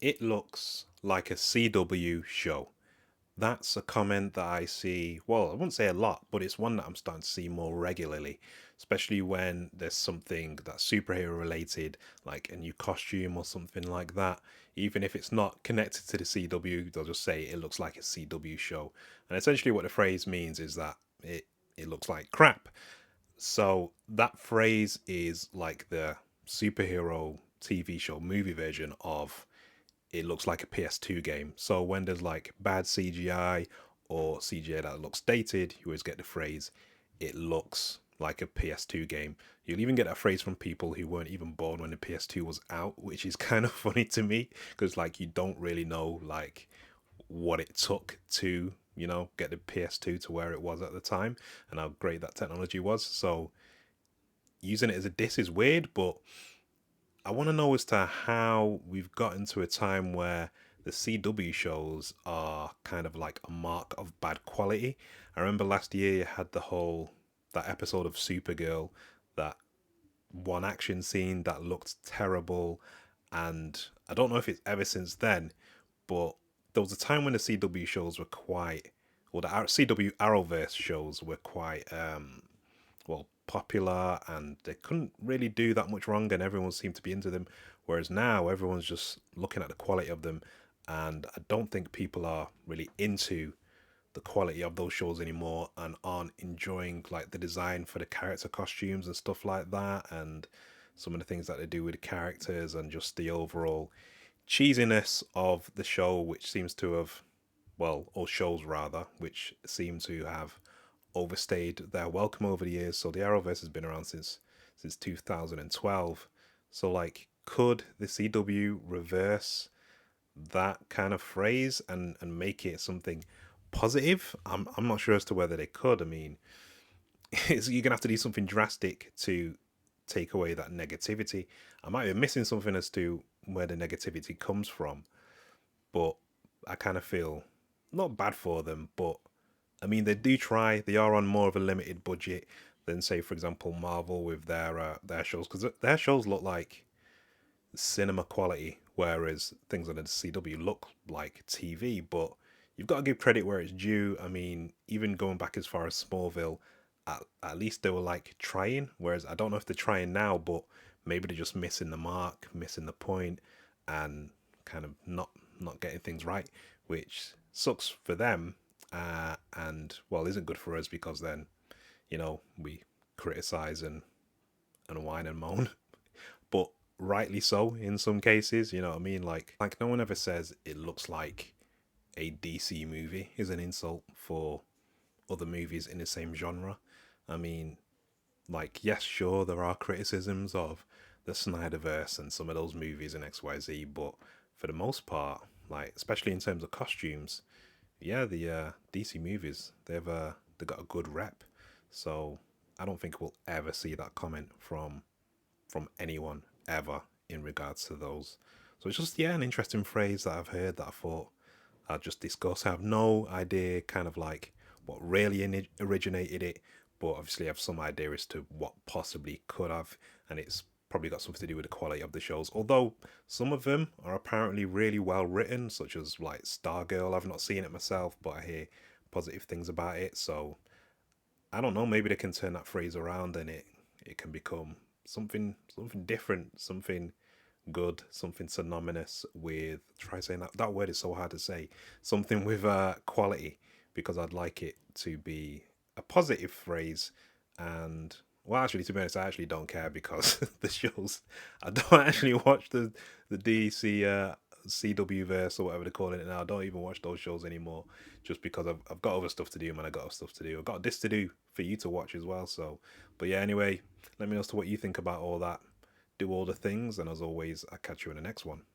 It looks like a CW show. That's a comment that I see, well, I wouldn't say a lot, but it's one that I'm starting to see more regularly, especially when there's something that's superhero related, like a new costume or something like that. Even if it's not connected to the CW, they'll just say it looks like a CW show. And essentially, what the phrase means is that it looks like crap. So that phrase is like the superhero TV show movie version of it looks like a PS2 game. So when there's like bad CGI or CGI that looks dated, you always get the phrase, it looks like a PS2 game. You'll even get that phrase from people who weren't even born when the PS2 was out, which is kind of funny to me because like you don't really know like what it took to, get the PS2 to where it was at the time and how great that technology was. So using it as a diss is weird, but I want to know as to how we've gotten to a time where the CW shows are kind of like a mark of bad quality. I remember last year you had that episode of Supergirl, that one action scene that looked terrible, and I don't know if it's ever since then, but there was a time when the CW shows were quite, or the CW Arrowverse shows were quite popular, and they couldn't really do that much wrong and everyone seemed to be into them, whereas now everyone's just looking at the quality of them, and I don't think people are really into the quality of those shows anymore and aren't enjoying like the design for the character costumes and stuff like that, and some of the things that they do with the characters and just the overall cheesiness of the show, which seems to have, well, or shows rather, which seem to have overstayed their welcome over the years. So the Arrowverse has been around since 2012. So like, could the CW reverse that kind of phrase and make it something positive? I'm not sure as to whether they could. I mean, you're gonna have to do something drastic to take away that negativity. I might be missing something as to where the negativity comes from, but I kind of feel not bad for them, but I mean, they do try. They are on more of a limited budget than, say, for example, Marvel with their shows, because their shows look like cinema quality, whereas things on the CW look like TV. But you've got to give credit where it's due. I mean, even going back as far as Smallville, at least they were like trying. Whereas I don't know if they're trying now, but maybe they're just missing the mark, missing the point, and kind of not getting things right, which sucks for them. And well, isn't good for us because then we criticize and whine and moan, but rightly so in some cases. You know what I mean? Like no one ever says it looks like a DC movie is an insult for other movies in the same genre. I mean, like, yes, sure, there are criticisms of the Snyderverse and some of those movies in XYZ, but for the most part, like, especially in terms of costumes, yeah, the DC movies, they've got a good rep. So I don't think we'll ever see that comment from anyone ever in regards to those. So it's just, yeah, an interesting phrase that I've heard that I thought I'd just discuss. I have no idea kind of like what really originated it, but obviously I have some idea as to what possibly could have, and it's probably got something to do with the quality of the shows. Although some of them are apparently really well written, such as like Stargirl. I've not seen it myself, but I hear positive things about it. So I don't know. Maybe they can turn that phrase around and it can become something different, something good, something synonymous with. Try saying that word is so hard to say. Something with quality, because I'd like it to be a positive phrase. And well, actually, to be honest, I actually don't care because the shows. I don't actually watch the DC CW verse or whatever they call it now. I don't even watch those shows anymore, just because I've got other stuff to do, man. I got other stuff to do. I've got this to do for you to watch as well. So, but yeah. Anyway, let me know as to what you think about all that. Do all the things, and as always, I'll catch you in the next one.